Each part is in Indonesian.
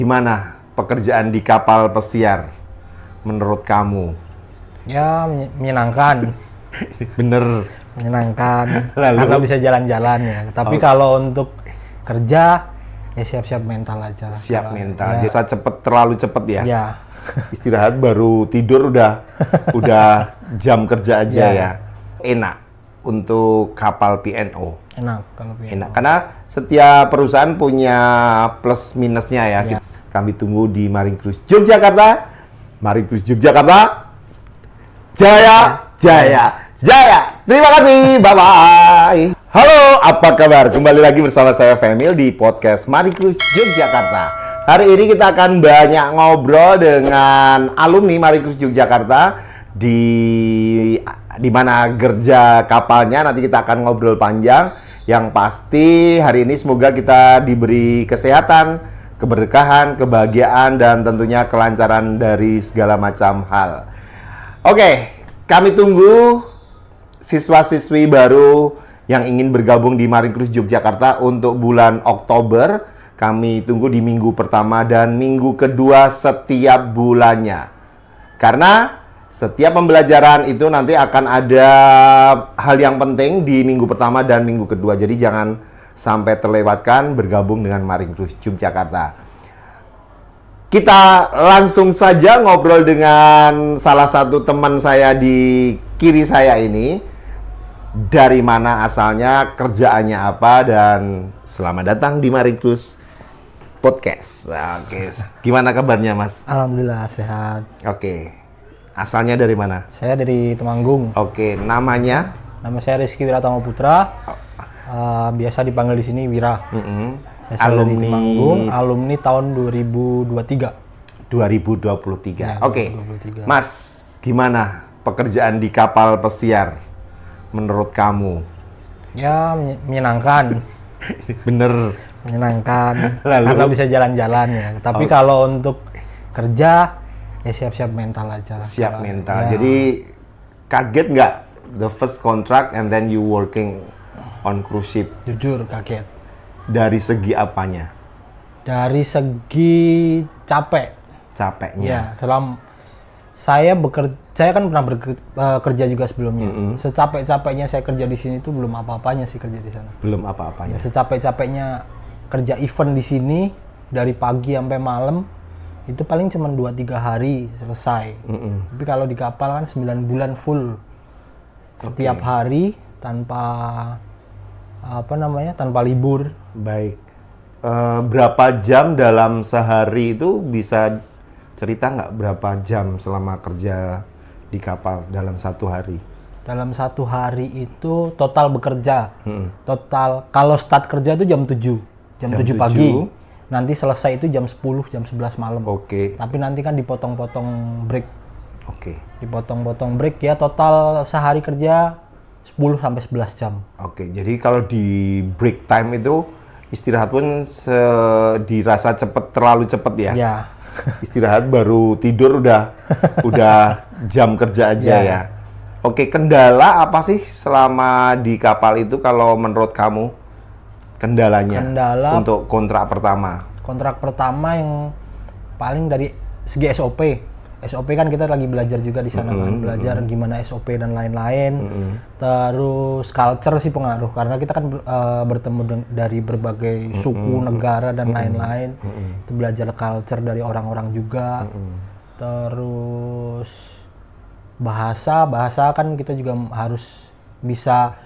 Gimana pekerjaan di kapal pesiar menurut kamu? Ya, menyenangkan. Bener. Menyenangkan. Lalu? Karena bisa jalan-jalan ya. Tapi kalau untuk kerja, ya siap-siap mental aja. Siap mental. Ya. Jasa terlalu cepet ya? Ya. Istirahat baru tidur udah jam kerja aja ya. Enak untuk kapal PNO. Enak kalau PNO. Enak karena setiap perusahaan punya plus minusnya ya. Kami tunggu di Marine Cruise Yogyakarta. Marine Cruise Yogyakarta. Jaya, jaya, jaya. Terima kasih. Bye bye. Halo, apa kabar? Kembali lagi bersama saya Femil di podcast Marine Cruise Yogyakarta. Hari ini kita akan banyak ngobrol dengan alumni Marine Cruise Yogyakarta di mana kerja kapalnya. Nanti kita akan ngobrol panjang. Yang pasti hari ini semoga kita diberi kesehatan, keberkahan, kebahagiaan, dan tentunya kelancaran dari segala macam hal. Oke, kami tunggu siswa-siswi baru yang ingin bergabung di Marine Cruise Yogyakarta untuk bulan Oktober. Kami tunggu di minggu pertama dan minggu kedua setiap bulannya. Karena setiap pembelajaran itu nanti akan ada hal yang penting di minggu pertama dan minggu kedua. Jadi jangan sampai terlewatkan bergabung dengan Marine Cruise Yogyakarta. Kita langsung saja ngobrol dengan salah satu teman saya di kiri saya ini. Dari mana asalnya, kerjaannya apa, dan selamat datang di Marine Cruise Podcast. Oke, gimana kabarnya Mas? Alhamdulillah sehat. Oke. Asalnya dari mana? Saya dari Temanggung. Oke, namanya? Nama saya Rizky Wiratama Putra. Biasa dipanggil di sini Wira. Saya dari Temanggung, alumni tahun 2023. 2023. Ya, Oke. 2023. Mas, gimana pekerjaan di kapal pesiar menurut kamu? Ya, menyenangkan. Bener. Menyenangkan. Lalu? Karena bisa jalan-jalan ya. Tapi kalau untuk kerja, ya siap-siap mental aja. Siap mental. Ya. Jadi kaget nggak the first contract and then you working on cruise ship? Jujur kaget. Dari segi apanya? Dari segi capek. Capeknya. Ya, saya kan pernah bekerja juga sebelumnya. Secapek-capeknya saya kerja di sini itu belum apa-apanya sih kerja di sana. Belum apa-apanya. Ya, secapek-capeknya kerja event di sini dari pagi sampai malam itu paling cuma 2-3 hari selesai. Tapi kalau di kapal kan 9 bulan full. Setiap hari tanpa tanpa libur. Baik. Berapa jam dalam sehari itu bisa cerita nggak berapa jam selama kerja di kapal dalam satu hari? Dalam satu hari itu total bekerja. Total kalau start kerja itu jam 7. Jam 7 pagi. Nanti selesai itu jam 10, jam 11 malam. Oke. Tapi nanti kan dipotong-potong break. Oke. Dipotong-potong break ya, total sehari kerja 10 sampai 11 jam. Oke, jadi kalau di break time itu istirahat pun dirasa terlalu cepet ya? Ya. Istirahat baru tidur udah jam kerja aja ya. Oke, kendala apa sih selama di kapal itu kalau menurut kamu? Kendalanya untuk kontrak pertama. Kontrak pertama yang paling dari segi SOP. SOP kan kita lagi belajar juga di sana kan, belajar gimana SOP dan lain-lain. Terus culture sih pengaruh karena kita kan bertemu dari berbagai suku, negara dan lain-lain. Itu belajar culture dari orang-orang juga. Terus bahasa kan kita juga harus bisa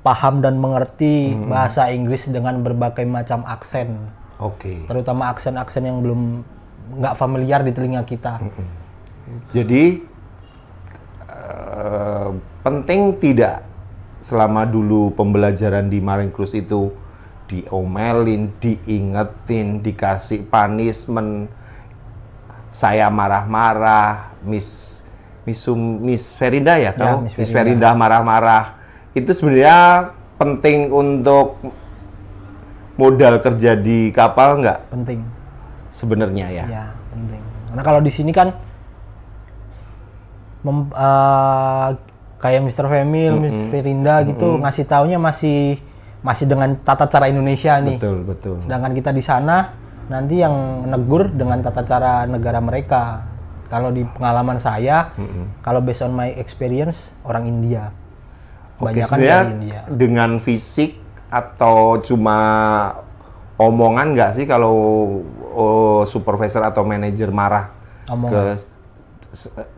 paham dan mengerti bahasa Inggris dengan berbagai macam aksen. Oke. Terutama aksen-aksen yang belum nggak familiar di telinga kita. Jadi penting tidak selama dulu pembelajaran di Marine Cruise itu diomelin, diingetin, dikasih punishment, saya marah-marah, Miss Ferinda ya, kamu? Miss Ferinda marah-marah. Itu sebenarnya penting untuk modal kerja di kapal nggak? Penting. Sebenarnya ya? Ya, penting. Karena kalau di sini kan kayak Mr. Femil, Miss Ferinda gitu ngasih taunya masih dengan tata cara Indonesia nih. Betul. Sedangkan kita di sana nanti yang negur dengan tata cara negara mereka. Kalau di pengalaman saya, kalau based on my experience, orang India. Oke, Kebanyakan sebenarnya dari India. dengan fisik atau cuma omongan nggak sih kalau supervisor atau manajer marah Omongan.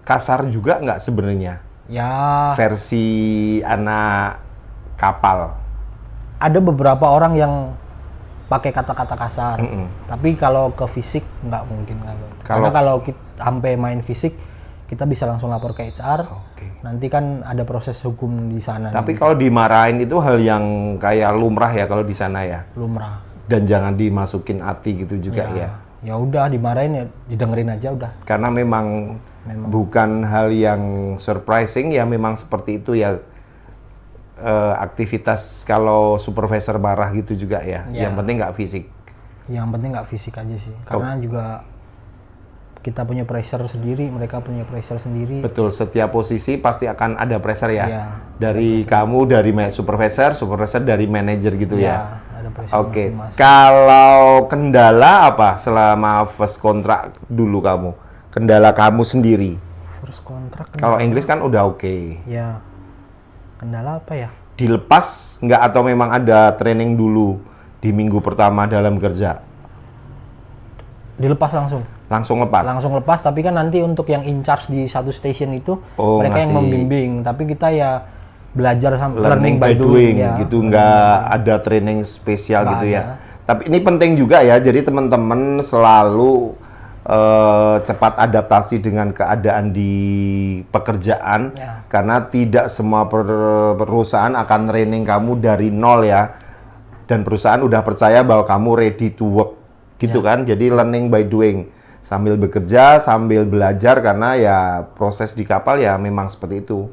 kasar juga nggak sebenarnya Ya, versi anak kapal? ada beberapa orang yang pakai kata-kata kasar. Tapi kalau ke fisik nggak mungkin karena kalau kita sampai main fisik, kita bisa langsung lapor ke HR. Oke. Nanti kan ada proses hukum di sana. Tapi kalau dimarahin itu hal yang kayak lumrah ya kalau di sana ya. Lumrah. Dan jangan dimasukin hati gitu juga ya. Ya udah dimarahin ya didengerin aja udah. Karena memang bukan hal yang surprising ya, memang seperti itu ya. Aktivitas kalau supervisor marah gitu juga ya. Yang penting nggak fisik. Yang penting nggak fisik aja sih. Karena juga kita punya pressure sendiri, mereka punya pressure sendiri. Betul, setiap posisi pasti akan ada pressure ya. Iya, dari kamu, dari supervisor dari manajer gitu ya. Ada pressure Oke, masing-masing. kalau kendala apa selama first kontrak dulu kamu? Kendala kamu sendiri. First kontrak. Kalau Inggris kan udah oke. Ya. Kendala apa ya? Dilepas nggak atau memang ada training dulu di minggu pertama dalam kerja? Dilepas langsung. Langsung lepas? Langsung lepas, tapi kan nanti untuk yang in charge di satu station itu mereka yang ngasih. membimbing, tapi kita ya belajar sampai Learning by doing ya. gitu, nggak ada training spesial Nggak gitu ada. ya. Tapi ini penting juga ya, jadi teman-teman selalu cepat adaptasi dengan keadaan di pekerjaan, Ya. karena tidak semua perusahaan akan training kamu dari nol ya, dan perusahaan udah percaya bahwa kamu ready to work gitu kan. Jadi learning by doing, sambil bekerja sambil belajar, karena ya proses di kapal ya memang seperti itu,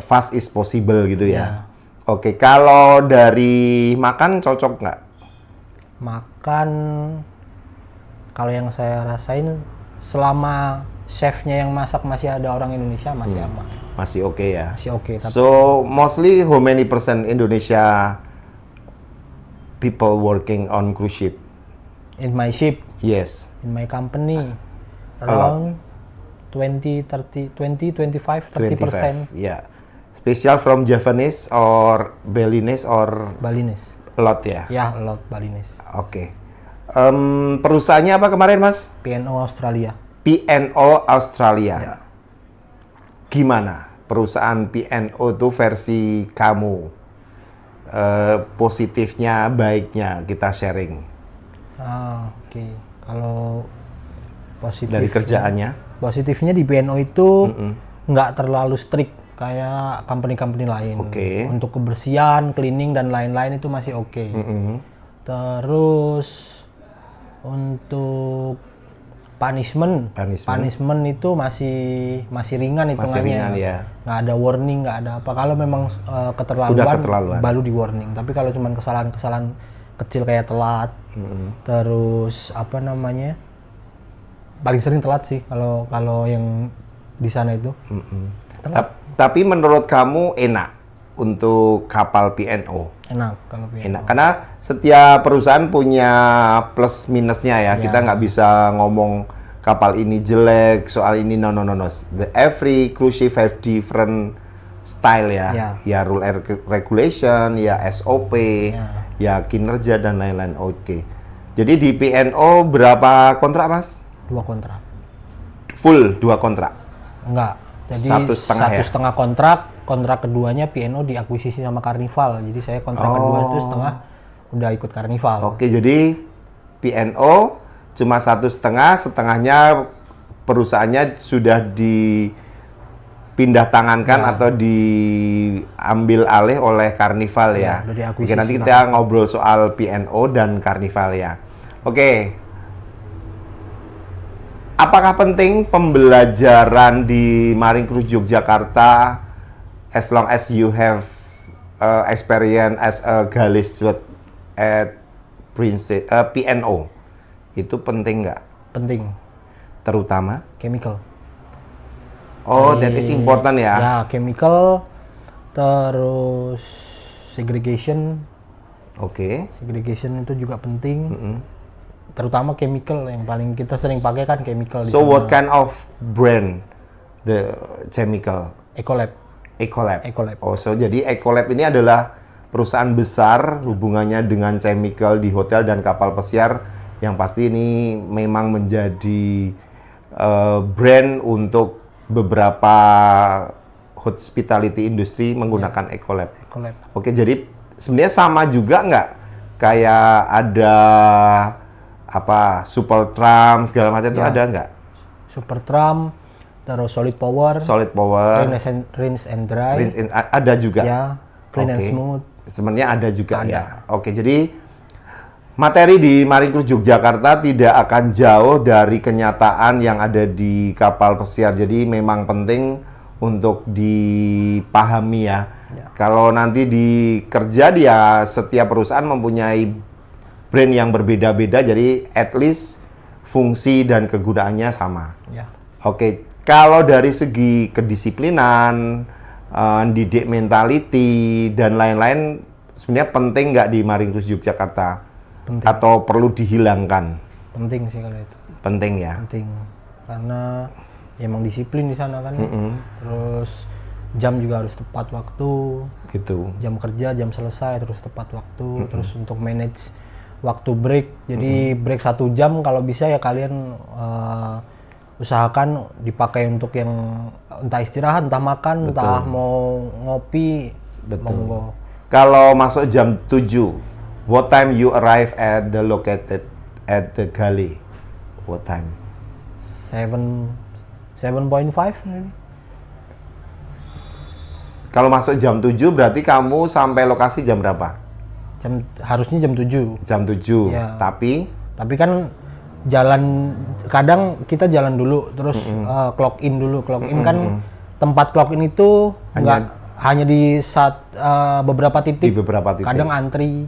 fast is possible gitu ya. Oke, kalau dari makan cocok nggak? Makan, kalau yang saya rasain selama chefnya yang masak masih ada orang Indonesia masih aman, Masih oke ya? masih oke. Tapi So, mostly how many percent Indonesia people working on cruise ship? in my ship, Yes. in my company, around 25, 30%. Yeah. Special from Japanese or Balinese or Balinese. a lot ya? Ya, a lot Balinese. Oke. Perusahaannya apa kemarin, Mas? PNO Australia. PNO Australia. Ya. Gimana perusahaan PNO itu versi kamu? Positifnya, baiknya kita sharing. Oke. Kalau positif Dari kerjaannya? positifnya di PNO itu nggak terlalu strict kayak company-company lain. Oke. Untuk kebersihan, cleaning dan lain-lain itu masih oke. Terus untuk punishment itu masih ringan hitungannya. ringan, ya. Nggak ada warning, nggak ada apa. Kalau memang keterlaluan, baru di warning. Tapi kalau cuma kesalahan-kesalahan kecil kayak telat, terus apa namanya, paling sering telat sih kalau yang di sana itu. Tapi menurut kamu enak untuk kapal PNO? Enak kalau PNO. Enak, karena setiap perusahaan punya plus minusnya ya. Kita nggak bisa ngomong kapal ini jelek, soal ini no. Every cruise ship have different style ya. Ya rule and regulation, ya SOP, ya kinerja dan lain-lain. Oke. Jadi di PNO berapa kontrak, Mas? 2 kontrak. Full 2 kontrak? Enggak. Jadi 1,5 kontrak keduanya PNO diakuisisi sama Carnival. Jadi saya kontrak kedua itu setengah udah ikut Carnival. Oke, jadi PNO cuma 1,5, setengahnya perusahaannya sudah dipindah tangankan atau diambil alih oleh Carnival ya. udah diakuisisi. Oke, nanti kita ngobrol soal PNO dan Carnival ya. Oke. Apakah penting pembelajaran di Marine Cruise Yogyakarta as long as you have experience as a galley steward at PNO? Itu penting nggak? Penting. Terutama? Chemical. Oh, that is important ya? Ya, chemical, terus segregation. Oke. Segregation itu juga penting. terutama chemical yang paling kita sering pakai kan chemical di So sana. what kind of brand the chemical? Ecolab. Ecolab. Ecolab. Oh, so jadi Ecolab ini adalah perusahaan besar hubungannya dengan chemical di hotel dan kapal pesiar yang pasti ini memang menjadi brand untuk beberapa hospitality industry menggunakan Ecolab. Ecolab. Oke, jadi sebenarnya sama juga nggak kayak ada apa Supertram segala macam itu ada nggak? Supertram, terus Solid Power, Solid Power, rinse and dry, ada juga. ya, clean and Oke. smooth. Sebenarnya ada juga Ada. ya. Oke, jadi materi di Marine Cruise Yogyakarta tidak akan jauh dari kenyataan yang ada di kapal pesiar. Jadi memang penting untuk dipahami ya. Kalau nanti di kerja dia setiap perusahaan mempunyai brand yang berbeda-beda. Jadi at least fungsi dan kegunaannya sama. Ya. Oke, kalau dari segi kedisiplinan, didik mentality dan lain-lain, sebenarnya penting nggak di Marine Cruise Yogyakarta? Penting. Atau perlu dihilangkan? Penting sih kalau itu. Penting ya. Penting. Karena ya emang disiplin di sana kan. Terus jam juga harus tepat waktu. Gitu. Jam kerja, jam selesai terus tepat waktu. Terus untuk manage waktu break. Jadi break 1 jam kalau bisa ya kalian usahakan dipakai untuk yang entah istirahat, entah makan, entah mau ngopi. Betul. Monggo. Kalau masuk jam 7, what time you arrive at the located at the galley? What time? 7.5 maybe. Kalau masuk jam 7 berarti kamu sampai lokasi jam berapa? Harusnya jam 7. Jam 7. Ya. Tapi kan jalan, kadang kita jalan dulu terus clock in dulu. Clock in kan tempat clock in itu hanya di beberapa di titik. beberapa titik. Kadang antri.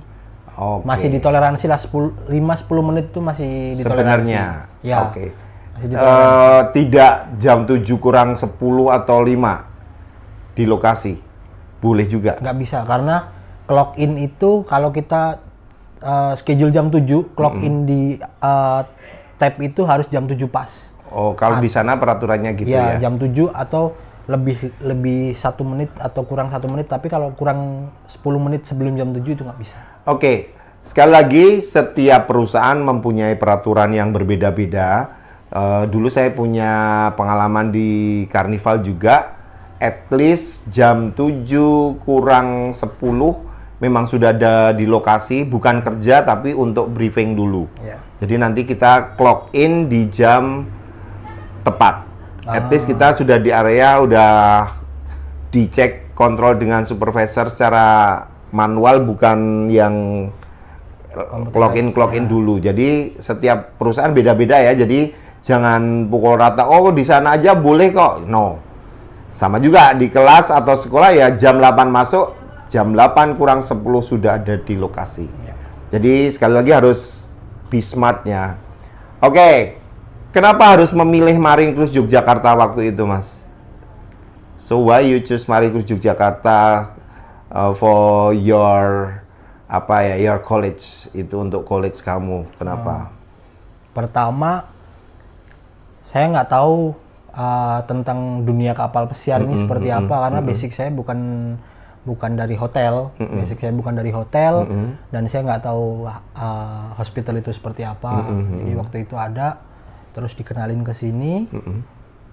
Oke. Masih ditoleransi lah 5-10 menit itu masih ditoleransi. Sebenarnya. Ya. Oke. Masih ditoleransi. Tidak jam 7 kurang 10 atau 5 di lokasi. Boleh juga. Nggak bisa karena clock in itu kalau kita schedule jam 7, clock in di tab itu harus jam 7 pas. Oh, kalau di sana peraturannya gitu Ya, ya. jam 7 atau lebih 1 menit atau kurang 1 menit, tapi kalau kurang 10 menit sebelum jam 7 itu nggak bisa. Oke, sekali lagi setiap perusahaan mempunyai peraturan yang berbeda-beda. Dulu saya punya pengalaman di Carnival juga, at least jam 7 kurang 10 memang sudah ada di lokasi, bukan kerja tapi untuk briefing dulu. Ya. Jadi nanti kita clock in di jam tepat. At least kita sudah di area, udah dicek kontrol dengan supervisor secara manual, bukan yang clock in dulu. Jadi setiap perusahaan beda-beda ya. Jadi jangan pukul rata, oh di sana aja boleh kok. No. Sama juga di kelas atau sekolah ya jam 8 masuk, jam 8 kurang 10 sudah ada di lokasi. Ya. Jadi sekali lagi harus be smart-nya. Oke, kenapa harus memilih Marine Cruise Yogyakarta waktu itu, Mas? So why you choose Marine Cruise Yogyakarta for your your college, itu untuk college kamu? Kenapa? Pertama, saya nggak tahu tentang dunia kapal pesiar ini seperti apa karena basic saya bukan dari hotel, dan saya nggak tahu hospital itu seperti apa. Jadi waktu itu ada, terus dikenalin ke sini,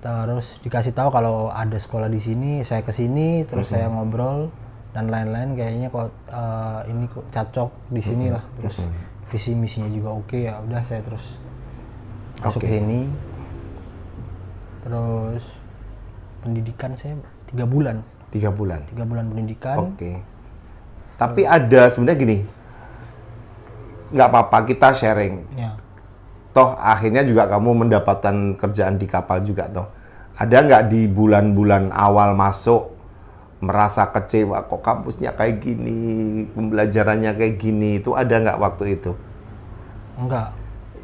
terus dikasih tahu kalau ada sekolah di sini, saya ke sini, terus saya ngobrol dan lain-lain, kayaknya kok ini kok cocok di sini lah, terus visi misinya juga oke, ya udah saya terus masuk ke sini. Terus pendidikan saya 3 bulan. 3 bulan. 3 bulan pendidikan. Oke. Tapi ada sebenarnya gini, nggak apa-apa kita sharing. Ya. Toh akhirnya juga kamu mendapatkan kerjaan di kapal juga toh. Ada nggak di bulan-bulan awal masuk merasa kecewa, kok kampusnya kayak gini, pembelajarannya kayak gini, itu ada nggak waktu itu? Enggak.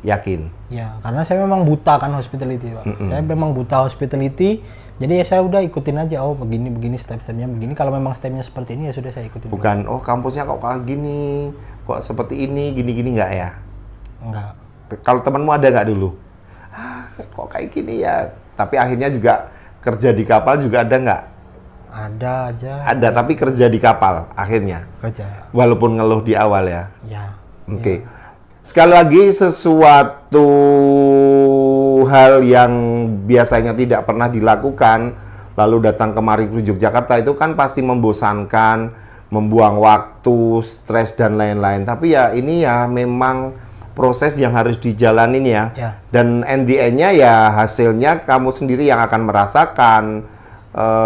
Yakin? Ya, karena saya memang buta kan hospitality, Pak. Saya memang buta hospitality. Jadi ya saya udah ikutin aja, oh begini step-stepnya begini. Kalau memang stepnya seperti ini ya sudah saya ikutin. Bukan, oh kampusnya kok kayak gini, kok seperti ini, gini-gini nggak ya? Enggak. Kalau temanmu ada nggak dulu? Kok kayak gini ya? Tapi akhirnya juga kerja di kapal juga ada nggak? Ada aja. Ada, tapi kerja di kapal akhirnya. Kerja. Walaupun ngeluh di awal ya. Ya. Oke. Sekali lagi, sesuatu hal yang biasanya tidak pernah dilakukan, lalu datang ke Marie Cruise Yogyakarta itu kan pasti membosankan, membuang waktu, stres dan lain-lain. Tapi ya ini ya memang proses yang harus dijalanin ya. Dan end-nya ya hasilnya kamu sendiri yang akan merasakan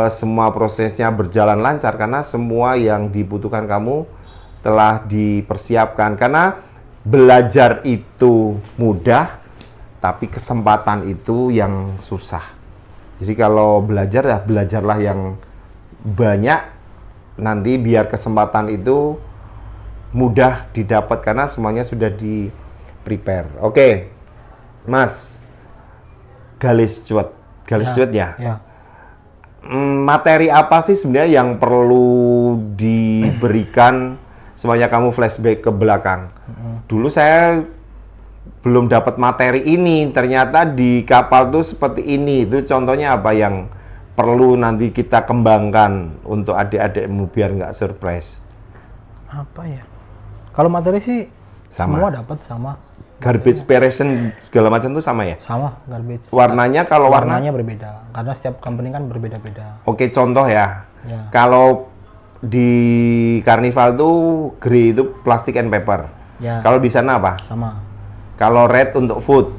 semua prosesnya berjalan lancar karena semua yang dibutuhkan kamu telah dipersiapkan. Karena belajar itu mudah, tapi kesempatan itu yang susah. Jadi kalau belajar ya belajarlah yang banyak, nanti biar kesempatan itu mudah didapat karena semuanya sudah di prepare. Oke, Mas, galis cuat ya. Materi apa sih sebenarnya yang perlu diberikan semuanya kamu flashback ke belakang? Dulu saya belum dapat materi ini, ternyata di kapal tuh seperti ini. Itu contohnya apa yang perlu nanti kita kembangkan untuk adik-adikmu biar nggak surprise? Apa ya? Kalau materi sih semua dapat sama. Garbage separation segala macam tuh sama ya? Sama, garbage. Warnanya kalau warnanya berbeda, karena setiap company kan berbeda-beda. Oke, contoh ya. Kalau di Carnival tuh grey itu plastic and paper. Kalau di sana apa? Sama. Kalau red untuk food?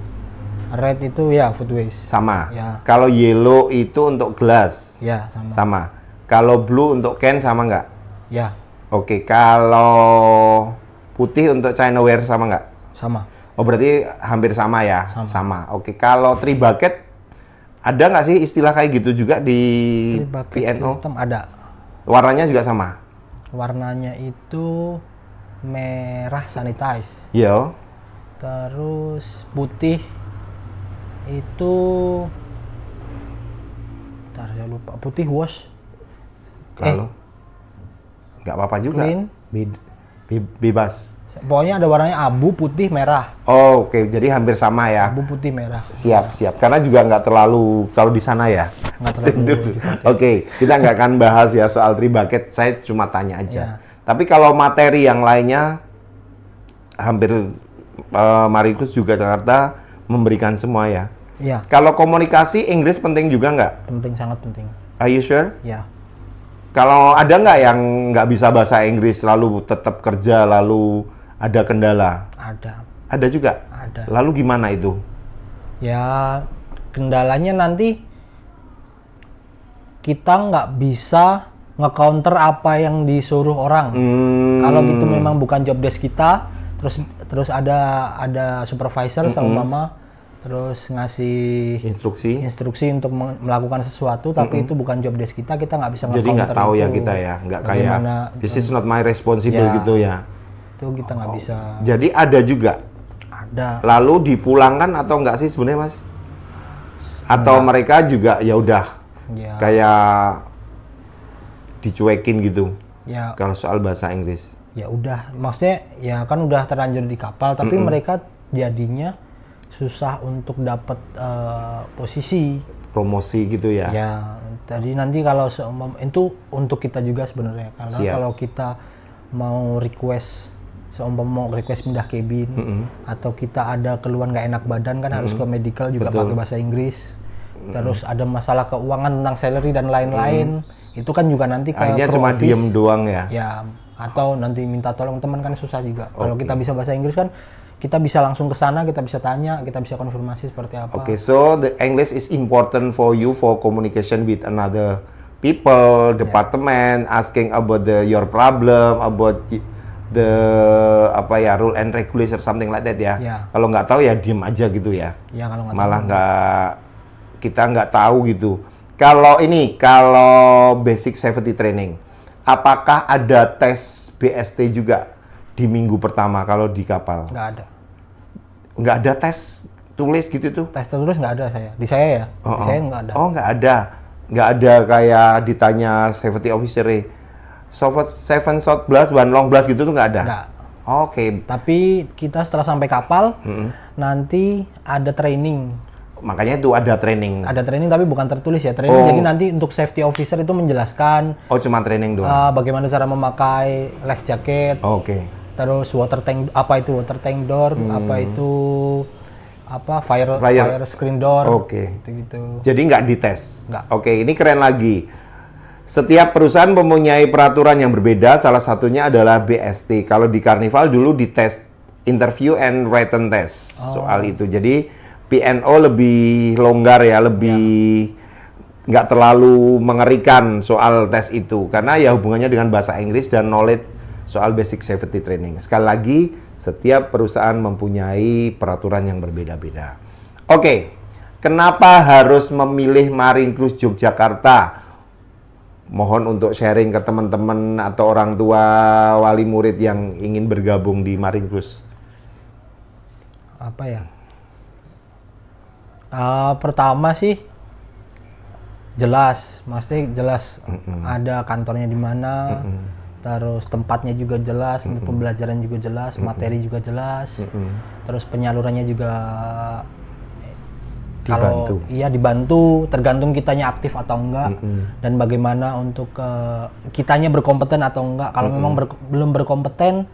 Red itu ya food waste. Sama. Kalau yellow itu untuk glass? Ya, sama. Kalau blue untuk can sama nggak? Ya. Oke, kalau putih untuk Chinaware sama nggak? Sama. Oh, berarti hampir sama ya? Sama. Oke, kalau tree bucket ada nggak sih istilah kayak gitu juga di P&O? Sistem ada. Warnanya juga sama? Warnanya itu merah sanitize. Iya. Terus putih itu, ntar saya lupa, putih wash. Kalau nggak apa-apa juga. Clean. Bebas. Pokoknya ada warnanya abu, putih, merah. Oh, oke. Jadi hampir sama ya. Abu, putih, merah. Siap. Karena juga nggak terlalu kalau di sana ya. Nggak terlalu. Oke, kita nggak akan bahas ya soal tree bucket. Saya cuma tanya aja. Tapi kalau materi yang lainnya, hampir Marie Cruise juga Jakarta memberikan semua ya. Iya. Kalau komunikasi Inggris penting juga nggak? Penting, sangat penting. Are you sure? Ya. Kalau ada nggak yang nggak bisa bahasa Inggris lalu tetap kerja lalu ada kendala? Ada. Ada juga? Ada. Lalu gimana itu? Ya, kendalanya nanti kita nggak bisa nge-counter apa yang disuruh orang. Kalau gitu memang bukan job desk kita, terus ada supervisor sama mama, terus ngasih instruksi untuk melakukan sesuatu, tapi itu bukan job desk kita nggak bisa nge-counter. Jadi nggak tahu ya kita ya, nggak kayak this is not my responsible gitu ya. Itu kita nggak bisa. Jadi ada juga? Ada. Lalu dipulangkan atau nggak sih sebenarnya, Mas? Atau mereka juga ya udah kayak dicuekin gitu? Ya. Kalau soal bahasa Inggris? Ya udah, maksudnya ya kan udah terlanjur di kapal, tapi mereka jadinya susah untuk dapat posisi. Promosi gitu ya? Ya, jadi nanti kalau itu untuk kita juga sebenarnya, karena kalau kita mau request pindah cabin atau kita ada keluhan nggak enak badan kan harus ke medical juga pakai bahasa Inggris. Terus ada masalah keuangan tentang salary dan lain-lain, itu kan juga nanti ke akhirnya cuma diem doang ya? Ya, atau nanti minta tolong teman kan susah juga. Kalau kita bisa bahasa Inggris kan kita bisa langsung ke sana, kita bisa tanya, kita bisa konfirmasi seperti apa. Okay, so the English is important for you for communication with another people, department, asking about your problem, about the rule and regulation something like that ya. Kalau nggak tahu ya diem aja gitu ya. Kalau nggak malah kita nggak tahu gitu. Kalau basic safety training, apakah ada tes BST juga di minggu pertama kalau di kapal? Nggak ada. Nggak ada tes tulis gitu tuh? Tes tulis nggak ada saya. Di saya ya. Di saya nggak ada. Oh, nggak ada. Nggak ada kayak ditanya safety officer, 7 short blast, 1 long blast gitu tuh nggak ada? Nggak. Oke. Tapi kita setelah sampai kapal, nanti ada training. Makanya itu ada training. Ada training tapi bukan tertulis ya. Training jadi nanti untuk safety officer itu menjelaskan Cuma training doang. bagaimana cara memakai life jacket. Oke. Terus water tank, apa itu water tank door, apa itu fire screen door. Oke. Gitu-gitu. Jadi nggak dites. Nggak. Oke, ini keren lagi. Setiap perusahaan mempunyai peraturan yang berbeda, salah satunya adalah BST. Kalau di Carnival dulu dites interview and written test soal itu. Jadi PNO lebih longgar ya, lebih nggak terlalu mengerikan soal tes itu. Karena ya hubungannya dengan bahasa Inggris dan knowledge soal basic safety training. Sekali lagi, setiap perusahaan mempunyai peraturan yang berbeda-beda. Oke, kenapa harus memilih Marine Cruise Yogyakarta? Mohon untuk sharing ke teman-teman atau orang tua wali murid yang ingin bergabung di Marine Cruise. Apa ya? Pertama sih jelas, maksudnya jelas ada kantornya di mana, terus tempatnya juga jelas, untuk pembelajaran juga jelas, materi juga jelas, terus penyalurannya juga Dibantu. kalau iya dibantu, tergantung kitanya aktif atau enggak, dan bagaimana untuk kitanya berkompeten atau enggak. Kalau memang belum berkompeten,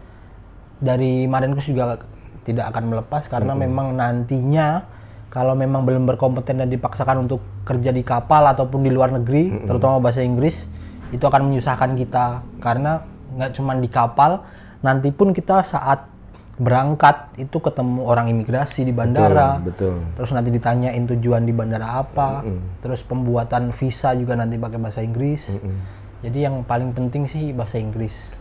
dari Marine Cruise juga tidak akan melepas karena memang nantinya kalau memang belum berkompeten dan dipaksakan untuk kerja di kapal ataupun di luar negeri, terutama bahasa Inggris, itu akan menyusahkan kita karena nggak cuma di kapal, nanti pun kita saat berangkat itu ketemu orang imigrasi di bandara, Betul. terus nanti ditanyain tujuan di bandara apa, terus pembuatan visa juga nanti pakai bahasa Inggris. Jadi yang paling penting sih bahasa Inggris.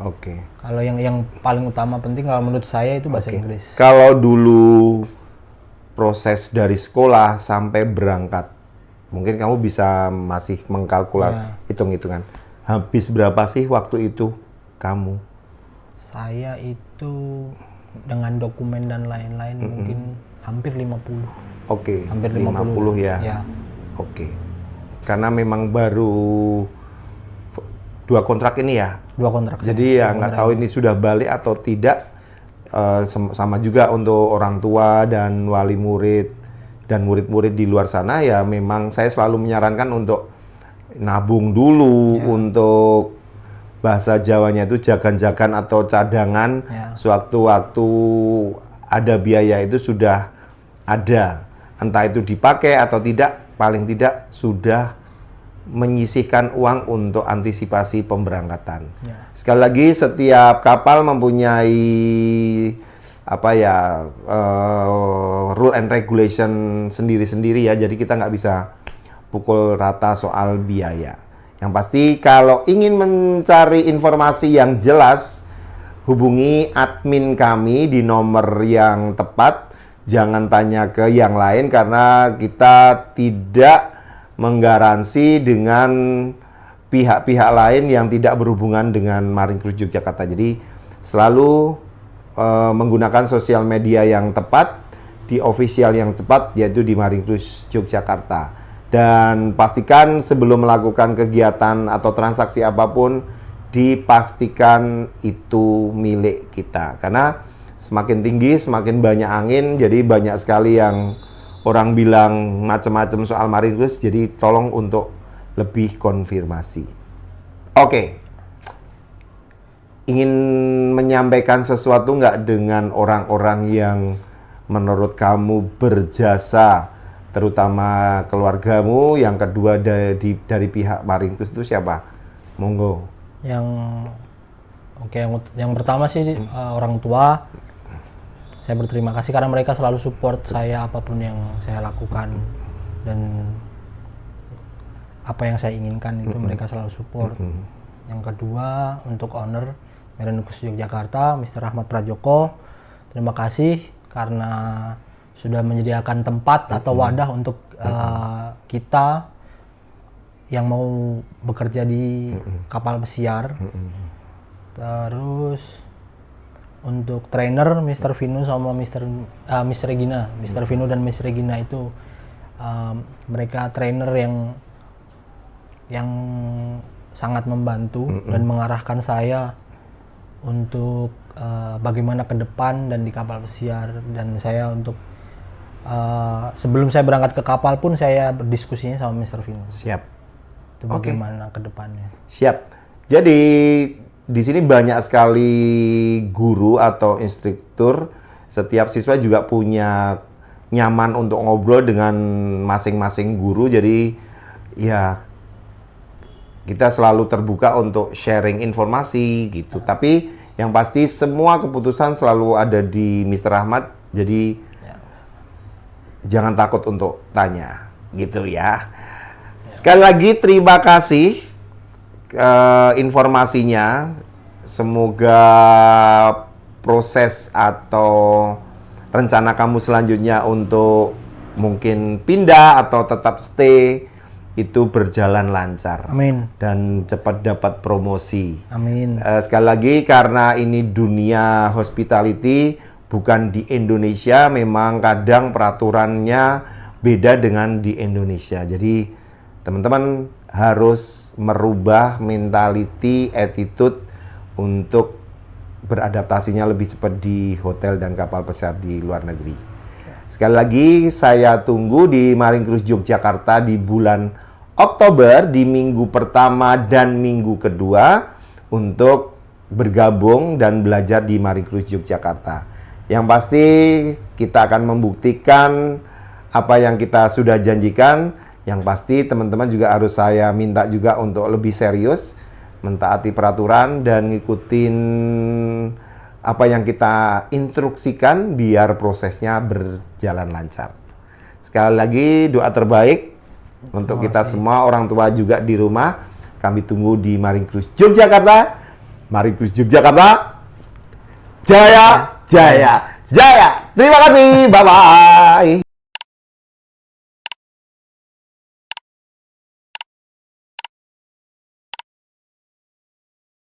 Oke. Kalau yang paling utama penting kalau menurut saya itu bahasa Inggris. Kalau dulu proses dari sekolah sampai berangkat, mungkin kamu bisa masih mengkalkulasi hitung-hitungan. Habis berapa sih waktu itu kamu? Saya itu dengan dokumen dan lain-lain mungkin hampir 50. Oke, Hampir 50 ya. Ya. Oke. Karena memang baru 2 kontrak ini ya. 2 kontrak. Jadi ya nggak tahu ini sudah balik atau tidak. Sama juga untuk orang tua dan wali murid dan murid-murid di luar sana ya memang saya selalu menyarankan untuk nabung dulu untuk bahasa Jawanya itu jagan-jagan atau cadangan sewaktu-waktu ada biaya itu sudah ada. Entah itu dipakai atau tidak, paling tidak sudah menyisihkan uang untuk antisipasi pemberangkatan. Sekali lagi setiap kapal mempunyai rule and regulation sendiri-sendiri ya. Jadi kita nggak bisa pukul rata soal biaya. Yang pasti kalau ingin mencari informasi yang jelas, hubungi admin kami di nomor yang tepat. Jangan tanya ke yang lain karena kita tidak menggaransi dengan pihak-pihak lain yang tidak berhubungan dengan Marine Cruise Yogyakarta. Jadi selalu menggunakan sosial media yang tepat, di official yang cepat, yaitu di Marine Cruise Yogyakarta. Dan pastikan sebelum melakukan kegiatan atau transaksi apapun, dipastikan itu milik kita. Karena semakin tinggi, semakin banyak angin, jadi banyak sekali yang orang bilang macam-macam soal Marine Cruise, jadi tolong untuk lebih konfirmasi. Oke. Ingin menyampaikan sesuatu nggak dengan orang-orang yang menurut kamu berjasa, terutama keluargamu, yang kedua dari pihak Marine Cruise itu siapa? Monggo. Yang pertama sih orang tua. Saya berterima kasih karena mereka selalu support saya apapun yang saya lakukan, dan apa yang saya inginkan itu mereka selalu support. Yang kedua untuk owner Marine Cruise Yogyakarta, Mr. Ahmad Prajoko, terima kasih karena sudah menyediakan tempat atau wadah untuk kita yang mau bekerja di kapal pesiar. Terus untuk trainer Mr. Vino sama Miss Regina, Mr. Vino dan Miss Regina itu mereka trainer yang sangat membantu dan mengarahkan saya untuk bagaimana ke depan dan di kapal pesiar, dan saya untuk sebelum saya berangkat ke kapal pun saya berdiskusinya sama Mr. Vino. Siap. Itu bagaimana ke depannya. Siap. Jadi di sini banyak sekali guru atau instruktur. Setiap siswa juga punya nyaman untuk ngobrol dengan masing-masing guru. Jadi ya kita selalu terbuka untuk sharing informasi gitu. Tapi yang pasti semua keputusan selalu ada di Mr. Ahmad. Jadi jangan takut untuk tanya gitu ya. Sekali lagi terima kasih informasinya. Semoga proses atau rencana kamu selanjutnya untuk mungkin pindah atau tetap stay itu berjalan lancar. Amin. Dan cepat dapat promosi. Amin. Sekali lagi karena ini dunia hospitality, bukan di Indonesia, memang kadang peraturannya beda dengan di Indonesia. Jadi teman-teman harus merubah mentality, attitude untuk beradaptasinya lebih cepat di hotel dan kapal pesiar di luar negeri. Sekali lagi saya tunggu di Marine Cruise Yogyakarta di bulan Oktober, di minggu pertama dan minggu kedua untuk bergabung dan belajar di Marine Cruise Yogyakarta. Yang pasti kita akan membuktikan apa yang kita sudah janjikan. Yang pasti teman-teman juga harus saya minta juga untuk lebih serius, mentaati peraturan dan ngikutin apa yang kita instruksikan biar prosesnya berjalan lancar. Sekali lagi doa terbaik untuk kita semua, orang tua juga di rumah. Kami tunggu di Marine Cruise Yogyakarta. Marine Cruise Yogyakarta. Jaya, jaya, jaya. Terima kasih. Bye-bye.